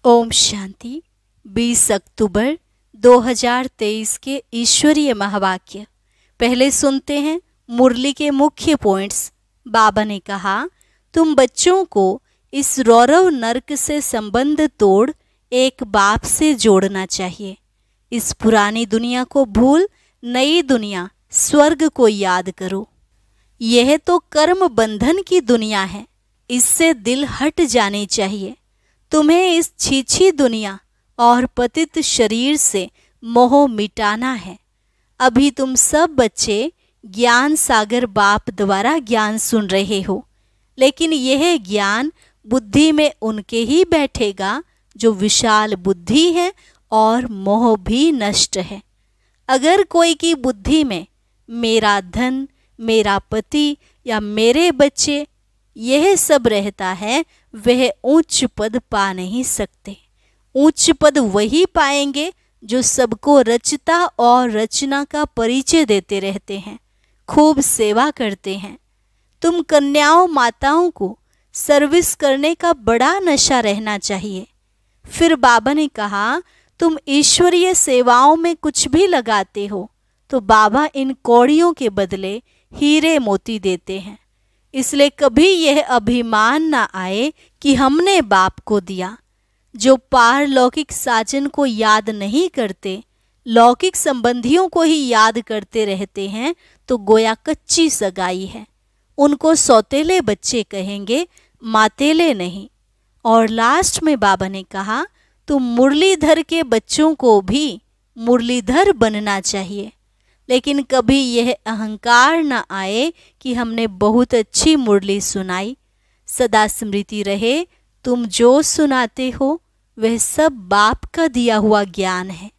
ओम शांति। 20 अक्टूबर 2023 के ईश्वरीय महावाक्य। पहले सुनते हैं मुरली के मुख्य पॉइंट्स। बाबा ने कहा, तुम बच्चों को इस रौरव नरक से संबंध तोड़ एक बाप से जोड़ना चाहिए। इस पुरानी दुनिया को भूल नई दुनिया स्वर्ग को याद करो। यह तो कर्म बंधन की दुनिया है, इससे दिल हट जानी चाहिए। तुम्हें इस छीछी दुनिया और पतित शरीर से मोह मिटाना है। अभी तुम सब बच्चे ज्ञान सागर बाप द्वारा ज्ञान सुन रहे हो, लेकिन यह ज्ञान बुद्धि में उनके ही बैठेगा जो विशाल बुद्धि है और मोह भी नष्ट है। अगर कोई की बुद्धि में मेरा धन, मेरा पति या मेरे बच्चे यह सब रहता है, वह उच्च पद पा नहीं सकते। उच्च पद वही पाएंगे जो सबको रचता और रचना का परिचय देते रहते हैं, खूब सेवा करते हैं। तुम कन्याओं माताओं को सर्विस करने का बड़ा नशा रहना चाहिए। फिर बाबा ने कहा, तुम ईश्वरीय सेवाओं में कुछ भी लगाते हो तो बाबा इन कौड़ियों के बदले हीरे मोती देते हैं। इसलिए कभी यह अभिमान ना आए कि हमने बाप को दिया। जो पारलौकिक साजन को याद नहीं करते, लौकिक संबंधियों को ही याद करते रहते हैं, तो गोया कच्ची सगाई है। उनको सौतेले बच्चे कहेंगे, मातेले नहीं। और लास्ट में बाबा ने कहा, तुम मुरलीधर के बच्चों को भी मुरलीधर बनना चाहिए। लेकिन कभी यह अहंकार न आए कि हमने बहुत अच्छी मुरली सुनाई। सदा स्मृति रहे, तुम जो सुनाते हो वह सब बाप का दिया हुआ ज्ञान है।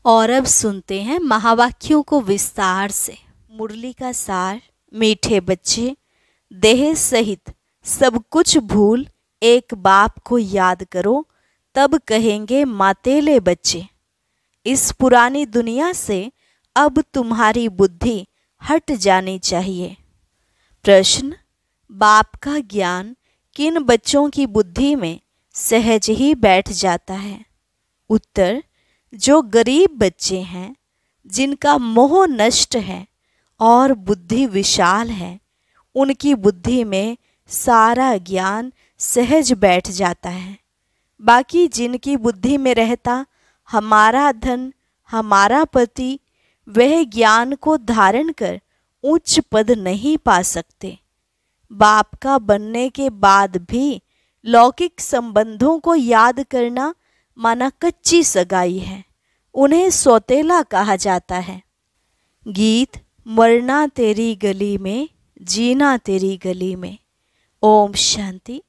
और अब सुनते हैं महावाक्यों को विस्तार से। मुरली का सार। मीठे बच्चे, देह सहित सब कुछ भूल एक बाप को याद करो, तब कहेंगे मातेले बच्चे। इस पुरानी दुनिया से अब तुम्हारी बुद्धि हट जानी चाहिए। प्रश्न, बाप का ज्ञान किन बच्चों की बुद्धि में सहज ही बैठ जाता है? उत्तर, जो गरीब बच्चे हैं, जिनका मोह नष्ट है और बुद्धि विशाल है, उनकी बुद्धि में सारा ज्ञान सहज बैठ जाता है। बाकी जिनकी बुद्धि में रहता हमारा धन, हमारा पति, वह ज्ञान को धारण कर उच्च पद नहीं पा सकते। बाप का बनने के बाद भी लौकिक संबंधों को याद करना माना कच्ची सगाई है। उन्हें सौतेला कहा जाता है। गीत, मरना तेरी गली में, जीना तेरी गली में। ओम शांति।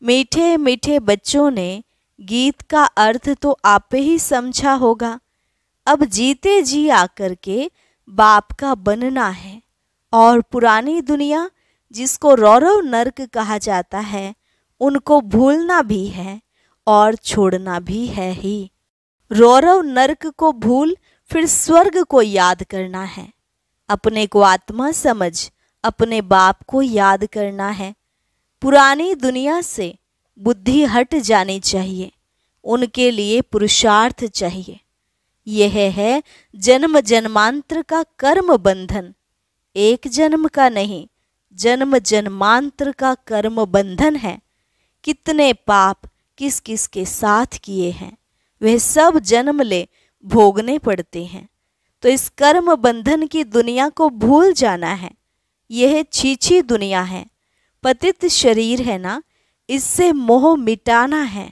मीठे मीठे बच्चों ने गीत का अर्थ तो आपे ही समझा होगा। अब जीते जी आकर के बाप का बनना है। और पुरानी दुनिया जिसको रौरव नरक कहा जाता है, उनको भूलना भी है और छोड़ना भी है ही। रौरव नरक को भूल फिर स्वर्ग को याद करना है। अपने को आत्मा समझ अपने बाप को याद करना है। पुरानी दुनिया से बुद्धि हट जानी चाहिए। उनके लिए पुरुषार्थ चाहिए। यह है जन्म जन्मांतर का कर्म बंधन। एक जन्म का नहीं, जन्म जन्मांतर का कर्म बंधन है। कितने पाप किस किस के साथ किए हैं, वह सब जन्म ले भोगने पड़ते हैं। तो इस कर्म बंधन की दुनिया को भूल जाना है। यह छीछी दुनिया है, पतित शरीर है ना, इससे मोह मिटाना है।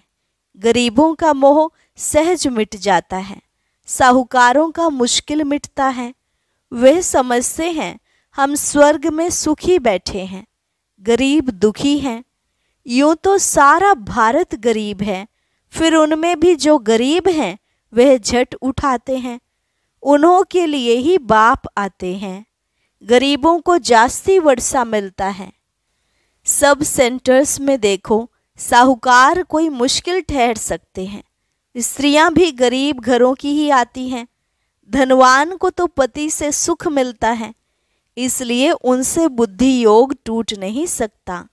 गरीबों का मोह सहज मिट जाता है। साहूकारों का मुश्किल मिटता है। वे समझते हैं हम स्वर्ग में सुखी बैठे हैं, गरीब दुखी हैं। यूं तो सारा भारत गरीब है, फिर उनमें भी जो गरीब हैं वह झट उठाते हैं। उन्हों के लिए ही बाप आते हैं। गरीबों को जास्ती वर्षा मिलता है। सब सेंटर्स में देखो, साहूकार कोई मुश्किल ठहर सकते हैं। स्त्रियां भी गरीब घरों की ही आती हैं। धनवान को तो पति से सुख मिलता है, इसलिए उनसे बुद्धि योग टूट नहीं सकता।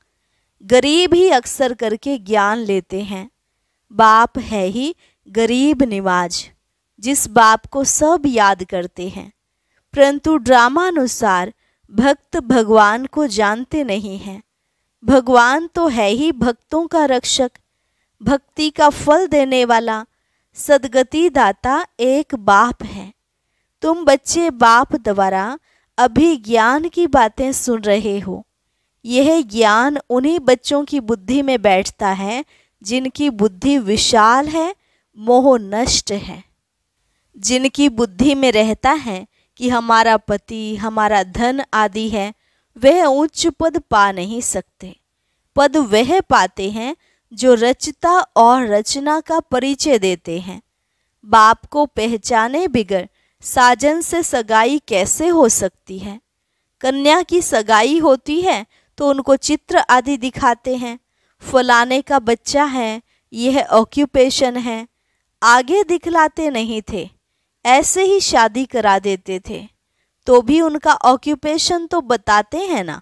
गरीब ही अक्सर करके ज्ञान लेते हैं। बाप है ही गरीब निवाज, जिस बाप को सब याद करते हैं, परंतु ड्रामानुसार भक्त भगवान को जानते नहीं हैं। भगवान तो है ही भक्तों का रक्षक, भक्ति का फल देने वाला, सद्गति दाता एक बाप है। तुम बच्चे बाप द्वारा अभी ज्ञान की बातें सुन रहे हो। यह ज्ञान उन्हीं बच्चों की बुद्धि में बैठता है जिनकी बुद्धि विशाल है, मोह नष्ट है, जिनकी बुद्धि में रहता है कि हमारा पति, हमारा धन आदि है, वह उच्च पद पा नहीं सकते। पद वह पाते हैं जो रचता और रचना का परिचय देते हैं। बाप को पहचाने बिगर साजन से सगाई कैसे हो सकती है? कन्या की सगाई होती है तो उनको चित्र आदि दिखाते हैं, फलाने का बच्चा है, यह ऑक्यूपेशन है, आगे दिखलाते नहीं थे, ऐसे ही शादी करा देते थे। तो भी उनका ऑक्यूपेशन तो बताते हैं ना।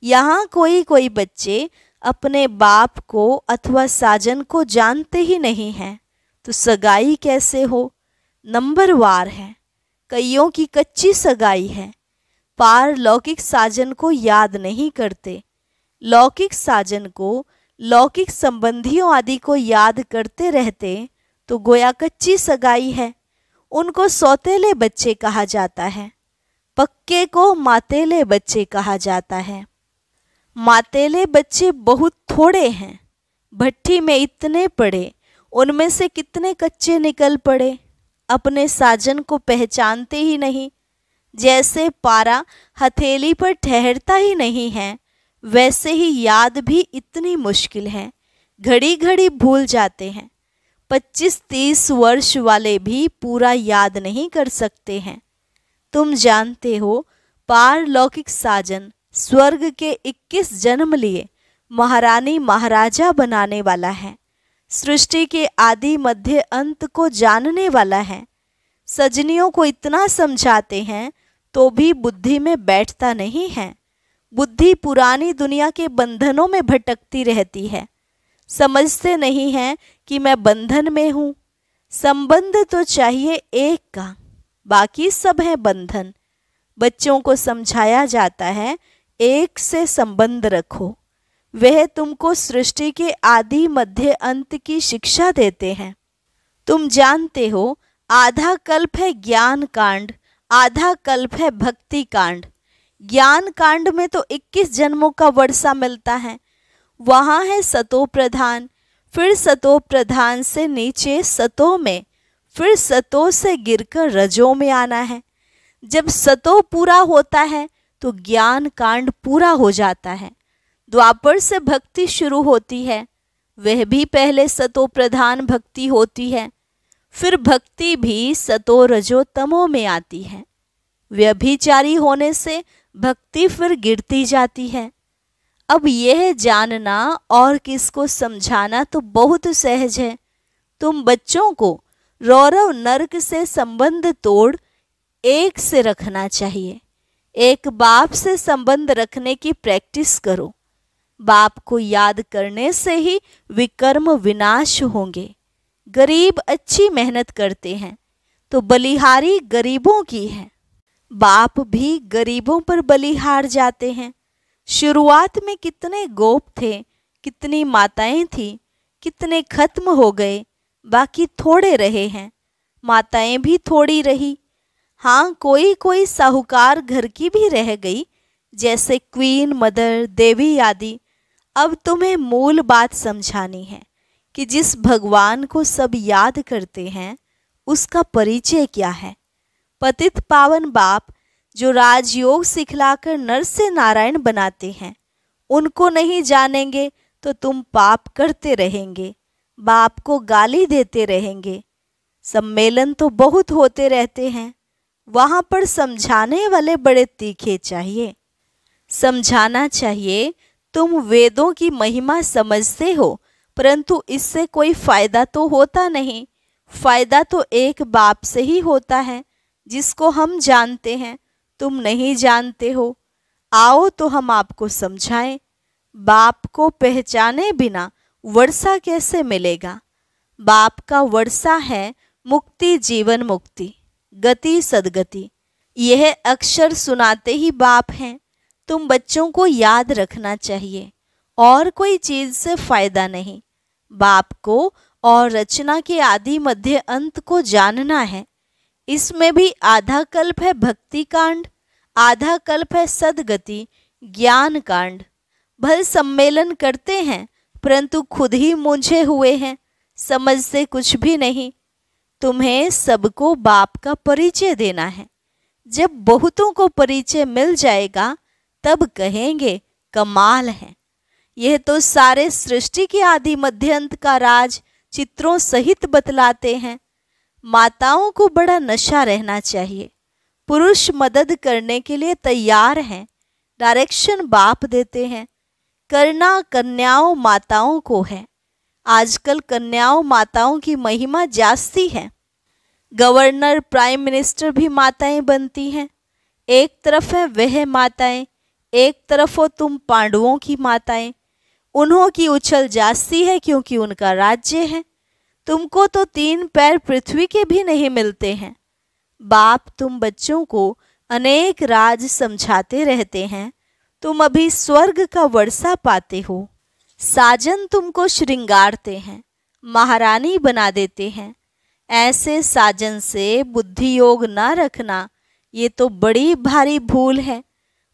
यहाँ कोई कोई बच्चे अपने बाप को अथवा साजन को जानते ही नहीं हैं, तो सगाई कैसे हो? नंबरवार है। कईयों की कच्ची सगाई है, पारलौकिक साजन को याद नहीं करते। लौकिक साजन को, लौकिक संबंधियों आदि को याद करते रहते तो गोया कच्ची सगाई है। उनको सौतेले बच्चे कहा जाता है, पक्के को मातेले बच्चे कहा जाता है। मातेले बच्चे बहुत थोड़े हैं, भट्टी में इतने पड़े, उनमें से कितने कच्चे निकल पड़े, अपने साजन को पहचानते ही नहीं। जैसे पारा हथेली पर ठहरता ही नहीं है, वैसे ही याद भी इतनी मुश्किल है, घड़ी घड़ी भूल जाते हैं। 25-30 वर्ष वाले भी पूरा याद नहीं कर सकते हैं। तुम जानते हो, पारलौकिक साजन स्वर्ग के 21 जन्म लिए महारानी महाराजा बनाने वाला है, सृष्टि के आदि मध्य अंत को जानने वाला है। सजनियों को इतना समझाते हैं तो भी बुद्धि में बैठता नहीं है। बुद्धि पुरानी दुनिया के बंधनों में भटकती रहती है। समझते नहीं हैं कि मैं बंधन में हूँ। संबंध तो चाहिए एक का, बाकी सब है बंधन। बच्चों को समझाया जाता है एक से संबंध रखो। वह तुमको सृष्टि के आदि मध्य अंत की शिक्षा देते हैं। तुम जानते हो, आधा कल्प है ज्ञान कांड, आधा कल्प है भक्ति कांड। ज्ञान कांड में तो 21 जन्मों का वर्षा मिलता है। वहाँ है सतो प्रधान, फिर सतो प्रधान से नीचे सतो में, फिर सतो से गिरकर रजो में आना है। जब सतो पूरा होता है तो ज्ञान कांड पूरा हो जाता है। द्वापर से भक्ति शुरू होती है, वह भी पहले सतो प्रधान भक्ति होती है, फिर भक्ति भी सतो रजो तमो में आती है। व्यभिचारी होने से भक्ति फिर गिरती जाती है। अब यह जानना और किसको समझाना तो बहुत सहज है। तुम बच्चों को रौरव नरक से संबंध तोड़ एक से रखना चाहिए। एक बाप से संबंध रखने की प्रैक्टिस करो। बाप को याद करने से ही विकर्म विनाश होंगे। गरीब अच्छी मेहनत करते हैं तो बलिहारी गरीबों की है। बाप भी गरीबों पर बलिहार जाते हैं। शुरुआत में कितने गोप थे, कितनी माताएं थी, कितने खत्म हो गए, बाकी थोड़े रहे हैं। माताएं भी थोड़ी रही। हाँ, कोई कोई साहूकार घर की भी रह गई, जैसे क्वीन, मदर, देवी आदि। अब तुम्हें मूल बात समझानी है कि जिस भगवान को सब याद करते हैं उसका परिचय क्या है। पतित पावन बाप जो राजयोग सिखलाकर नर से नारायण बनाते हैं, उनको नहीं जानेंगे तो तुम पाप करते रहेंगे, बाप को गाली देते रहेंगे। सम्मेलन तो बहुत होते रहते हैं, वहाँ पर समझाने वाले बड़े तीखे चाहिए। समझाना चाहिए, तुम वेदों की महिमा समझते हो, परंतु इससे कोई फायदा तो होता नहीं। फायदा तो एक बाप से ही होता है जिसको हम जानते हैं, तुम नहीं जानते हो। आओ तो हम आपको समझाएं। बाप को पहचाने बिना वर्षा कैसे मिलेगा? बाप का वर्षा है मुक्ति जीवन मुक्ति, गति सदगति। यह अक्षर सुनाते ही बाप हैं। तुम बच्चों को याद रखना चाहिए, और कोई चीज से फायदा नहीं। बाप को और रचना के आदि मध्य अंत को जानना है। इसमें भी आधा कल्प है भक्ति कांड, आधा कल्प है सदगति ज्ञान कांड। भल सम्मेलन करते हैं, परंतु खुद ही मूंझे हुए हैं, समझते कुछ भी नहीं। तुम्हें सबको बाप का परिचय देना है। जब बहुतों को परिचय मिल जाएगा तब कहेंगे कमाल है। यह तो सारे सृष्टि के आदि मध्यांत का राज चित्रों सहित बतलाते हैं। माताओं को बड़ा नशा रहना चाहिए। पुरुष मदद करने के लिए तैयार हैं, डायरेक्शन बाप देते हैं। करना कन्याओं माताओं को है। आजकल कन्याओं माताओं की महिमा जास्ती है। गवर्नर प्राइम मिनिस्टर भी माताएं बनती हैं। एक तरफ है वह माताएं, एक तरफ हो तुम पांडवों की माताएं। उन्हों की उछल जास्ती है क्योंकि उनका राज्य है। तुमको तो 3 पैर पृथ्वी के भी नहीं मिलते हैं। बाप तुम बच्चों को अनेक राज समझाते रहते हैं। तुम अभी स्वर्ग का वर्षा पाते हो। साजन तुमको श्रृंगारते हैं, महारानी बना देते हैं। ऐसे साजन से बुद्धि योग ना रखना, ये तो बड़ी भारी भूल है।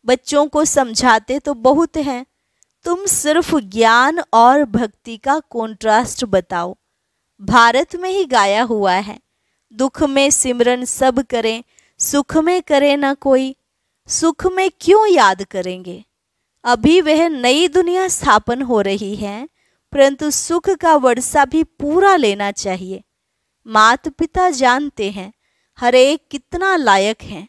बच्चों को समझाते तो बहुत हैं, तुम सिर्फ ज्ञान और भक्ति का कॉन्ट्रास्ट बताओ। भारत में ही गाया हुआ है, दुख में सिमरन सब करें, सुख में करे ना कोई। सुख में क्यों याद करेंगे? अभी वह नई दुनिया स्थापन हो रही है, परंतु सुख का वर्षा भी पूरा लेना चाहिए। माता पिता जानते हैं हर एक कितना लायक है।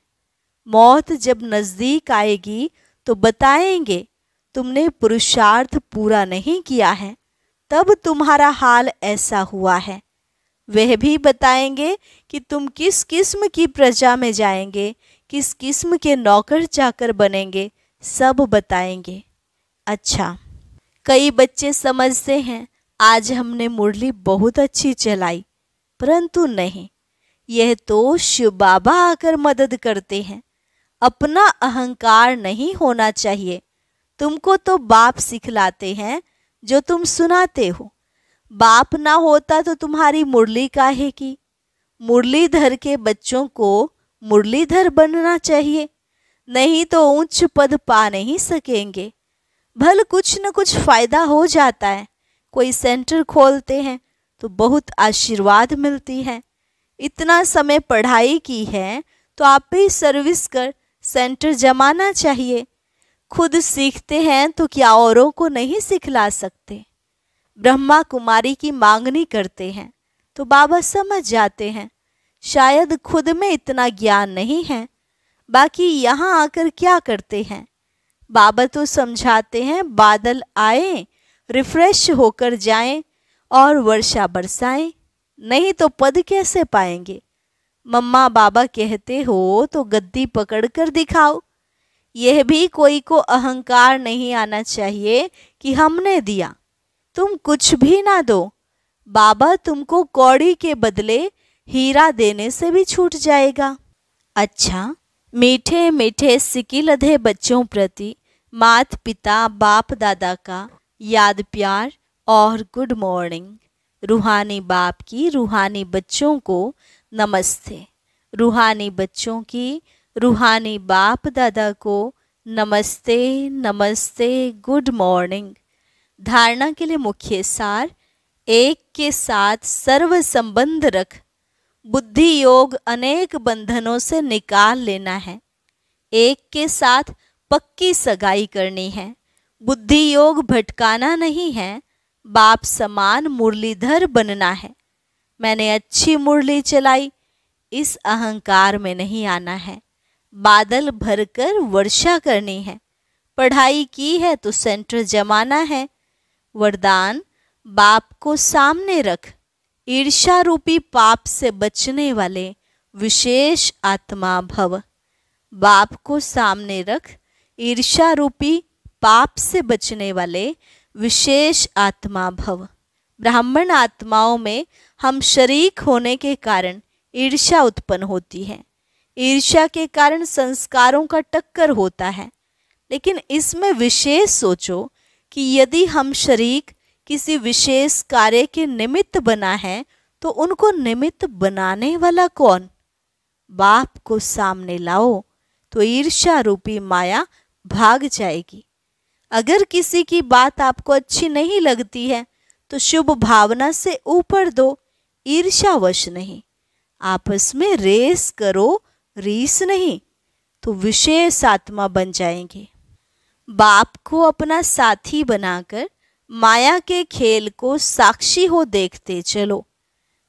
मौत जब नजदीक आएगी तो बताएंगे तुमने पुरुषार्थ पूरा नहीं किया है, तब तुम्हारा हाल ऐसा हुआ है। वह भी बताएंगे कि तुम किस किस्म की प्रजा में जाएंगे, किस किस्म के नौकर चाकर बनेंगे, सब बताएंगे। अच्छा, कई बच्चे समझते हैं आज हमने मुरली बहुत अच्छी चलाई, परंतु नहीं, यह तो शिव बाबा आकर मदद करते हैं। अपना अहंकार नहीं होना चाहिए। तुमको तो बाप सिखलाते हैं जो तुम सुनाते हो। बाप ना होता तो तुम्हारी मुरली काहे की? मुरलीधर के बच्चों को मुरलीधर बनना चाहिए, नहीं तो उच्च पद पा नहीं सकेंगे। भल कुछ न कुछ फायदा हो जाता है। कोई सेंटर खोलते हैं तो बहुत आशीर्वाद मिलती है। इतना समय पढ़ाई की है तो आप ही सर्विस कर सेंटर जमाना चाहिए। खुद सीखते हैं तो क्या औरों को नहीं सिखला सकते? ब्रह्मा कुमारी की मांगनी करते हैं तो बाबा समझ जाते हैं। शायद खुद में इतना ज्ञान नहीं है, बाकी यहाँ आकर क्या करते हैं? बाबा तो समझाते हैं बादल आए, रिफ्रेश होकर जाएं और वर्षा बरसाएं, नहीं तो पद कैसे पाएंगे? मम्मा बाबा कहते हो तो गद्दी पकड़कर दिखाओ। यह भी कोई को अहंकार नहीं आना चाहिए कि हमने दिया। तुम कुछ भी ना दो, बाबा तुमको कौड़ी के बदले हीरा देने से भी छूट जाएगा। अच्छा, मीठे मीठे सिकिलधे बच्चों प्रति माता पिता बाप दादा का याद प्यार और गुड मॉर्निंग। रूहानी बाप की रूहानी बच्चों को नमस्ते। रूहानी बच्चों की रूहानी बाप दादा को नमस्ते नमस्ते गुड मॉर्निंग। धारणा के लिए मुख्य सार: एक के साथ सर्व संबंध रख। बुद्धि योग अनेक बंधनों से निकाल लेना है। एक के साथ पक्की सगाई करनी है। बुद्धि योग भटकाना नहीं है, बाप समान मुरलीधर बनना है। मैंने अच्छी मुरली चलाई, इस अहंकार में नहीं आना है। बादल भरकर वर्षा करनी है। पढ़ाई की है तो सेंटर जमाना है। वरदान: बाप को सामने रख। ईर्ष्या रूपी पाप से बचने वाले विशेष आत्मा भव। बाप को सामने रख। ईर्ष्या रूपी पाप से बचने वाले विशेष आत्मा भव। ब्राह्मण आत्माओं में हम शरीक होने के कारण ईर्ष्या उत्पन्न होती है। ईर्ष्या के कारण संस्कारों का टक्कर होता है। लेकिन इसमें विशेष सोचो कि यदि हम शरीक किसी विशेष कार्य के निमित्त बना है तो उनको निमित्त बनाने वाला कौन? बाप को सामने लाओ तो ईर्ष्या रूपी माया भाग जाएगी। अगर किसी की बात आपको अच्छी नहीं लगती है तो शुभ भावना से ऊपर दो, ईर्ष्यावश नहीं। आपस में रेस करो, रीस नहीं, तो विशेष आत्मा बन जाएंगे। बाप को अपना साथी बनाकर माया के खेल को साक्षी हो देखते चलो।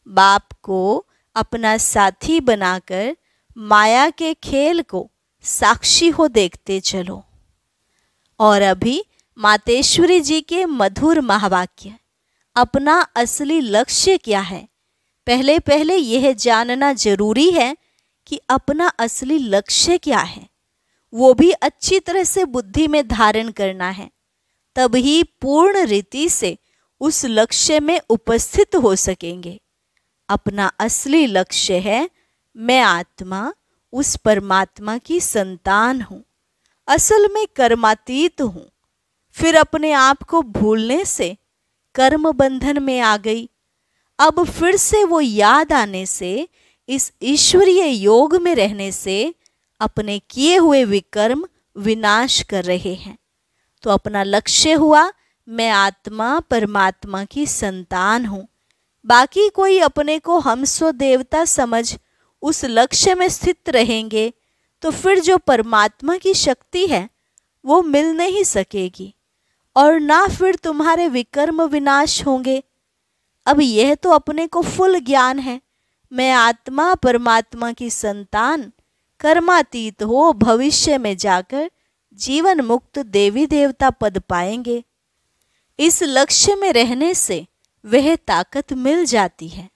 बाप को अपना साथी बनाकर माया के खेल को साक्षी हो देखते चलो। और अभी मातेश्वरी जी के मधुर महावाक्य, अपना असली लक्ष्य क्या है? पहले पहले यह जानना जरूरी है कि अपना असली लक्ष्य क्या है, वो भी अच्छी तरह से बुद्धि में धारण करना है। तभी पूर्ण रीति से उस लक्ष्य में उपस्थित हो सकेंगे। अपना असली लक्ष्य है, मैं आत्मा उस परमात्मा की संतान हूँ, असल में कर्मातीत हूँ। फिर अपने आप को भूलने से कर्म बंधन में आ गई। अब फिर से वो याद आने से, इस ईश्वरीय योग में रहने से अपने किए हुए विकर्म विनाश कर रहे हैं। तो अपना लक्ष्य हुआ, मैं आत्मा परमात्मा की संतान हूँ। बाकी कोई अपने को हमसो देवता समझ उस लक्ष्य में स्थित रहेंगे तो फिर जो परमात्मा की शक्ति है वो मिल नहीं सकेगी और ना फिर तुम्हारे विकर्म विनाश होंगे। अब यह तो अपने को फुल ज्ञान है, मैं आत्मा परमात्मा की संतान, कर्मातीत हो भविष्य में जाकर जीवन मुक्त देवी देवता पद पाएंगे। इस लक्ष्य में रहने से वह ताकत मिल जाती है।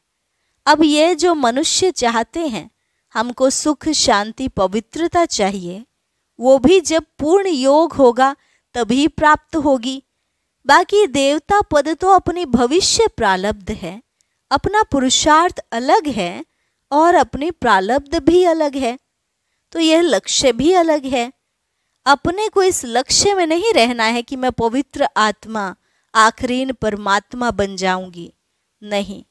अब ये जो मनुष्य चाहते हैं, हमको सुख शांति पवित्रता चाहिए, वो भी जब पूर्ण योग होगा तभी प्राप्त होगी। बाकी देवता पद तो अपनी भविष्य प्रारब्ध है, अपना पुरुषार्थ अलग है और अपनी प्रारब्ध भी अलग है, तो यह लक्ष्य भी अलग है। अपने को इस लक्ष्य में नहीं रहना है कि मैं पवित्र आत्मा आखिरीन परमात्मा बन जाऊंगी, नहीं,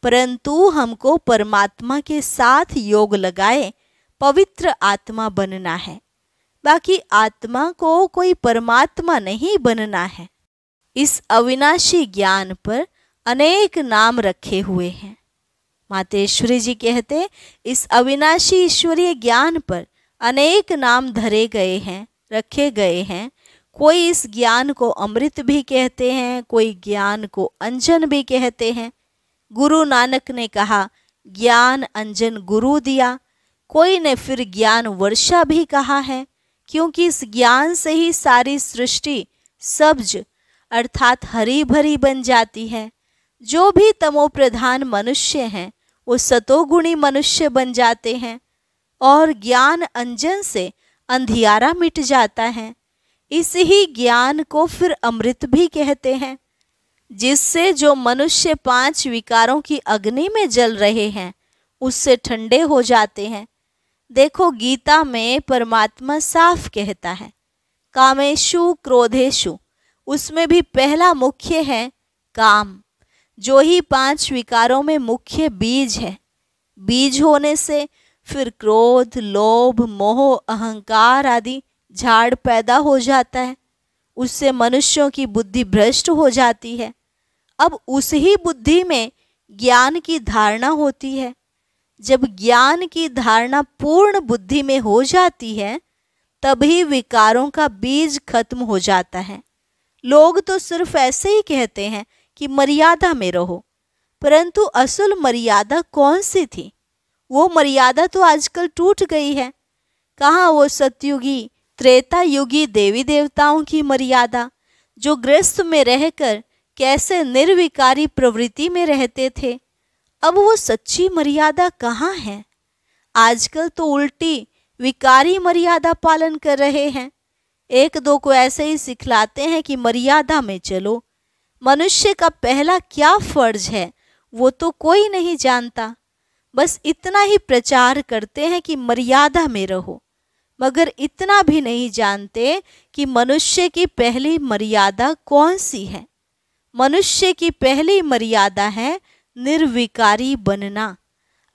परंतु हमको परमात्मा के साथ योग लगाए पवित्र आत्मा बनना है। बाकी आत्मा को कोई परमात्मा नहीं बनना है। इस अविनाशी ज्ञान पर अनेक नाम रखे हुए हैं। मातेश्वरी जी कहते, इस अविनाशी ईश्वरीय ज्ञान पर अनेक नाम धरे गए हैं, रखे गए हैं। कोई इस ज्ञान को अमृत भी कहते हैं, कोई ज्ञान को अंजन भी कहते हैं। गुरु नानक ने कहा ज्ञान अंजन गुरु दिया, कोई ने फिर ज्ञान वर्षा भी कहा है, क्योंकि इस ज्ञान से ही सारी सृष्टि सब्ज अर्थात हरी भरी बन जाती है। जो भी तमो प्रधान मनुष्य हैं वो सतोगुणी मनुष्य बन जाते हैं और ज्ञान अंजन से अंधियारा मिट जाता है। इस ही ज्ञान को फिर अमृत भी कहते हैं, जिससे जो मनुष्य 5 विकारों की अग्नि में जल रहे हैं उससे ठंडे हो जाते हैं। देखो गीता में परमात्मा साफ कहता है, कामेषु क्रोधेषु, उसमें भी पहला मुख्य है काम, जो ही 5 विकारों में मुख्य बीज है। बीज होने से फिर क्रोध, लोभ, मोह, अहंकार आदि झाड़ पैदा हो जाता है। उससे मनुष्यों की बुद्धि भ्रष्ट हो जाती है। अब उस ही बुद्धि में ज्ञान की धारणा होती है। जब ज्ञान की धारणा पूर्ण बुद्धि में हो जाती है तभी विकारों का बीज खत्म हो जाता है। लोग तो सिर्फ ऐसे ही कहते हैं कि मर्यादा में रहो, परंतु असल मर्यादा कौन सी थी? वो मर्यादा तो आजकल टूट गई है। कहाँ वो सतयुगी त्रेता युगी देवी देवताओं की मर्यादा, जो गृहस्थ में रहकर कैसे निर्विकारी प्रवृत्ति में रहते थे, अब वो सच्ची मर्यादा कहाँ है? आजकल तो उल्टी विकारी मर्यादा पालन कर रहे हैं। एक दो को ऐसे ही सिखलाते हैं कि मर्यादा में चलो। मनुष्य का पहला क्या फर्ज है वो तो कोई नहीं जानता। बस इतना ही प्रचार करते हैं कि मर्यादा में रहो, मगर इतना भी नहीं जानते कि मनुष्य की पहली मर्यादा कौन सी है। मनुष्य की पहली मर्यादा है निर्विकारी बनना।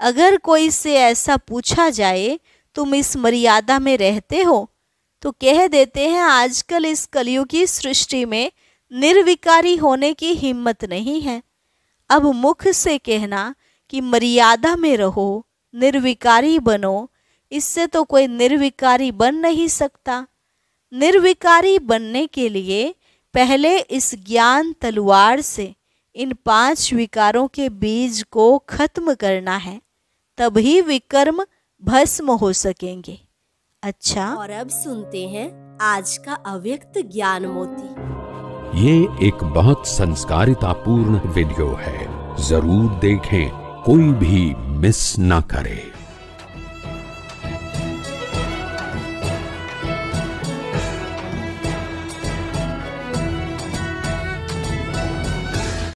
अगर कोई से ऐसा पूछा जाए तुम इस मर्यादा में रहते हो, तो कह देते हैं आजकल इस कलयुग की सृष्टि में निर्विकारी होने की हिम्मत नहीं है। अब मुख से कहना कि मर्यादा में रहो, निर्विकारी बनो, इससे तो कोई निर्विकारी बन नहीं सकता। निर्विकारी बनने के लिए पहले इस ज्ञान तलवार से इन 5 विकारों के बीज को खत्म करना है, तभी विकर्म भस्म हो सकेंगे। अच्छा, और अब सुनते हैं आज का अव्यक्त ज्ञान मोती। ये एक बहुत संस्कारितापूर्ण वीडियो है, जरूर देखें, कोई भी मिस ना करे।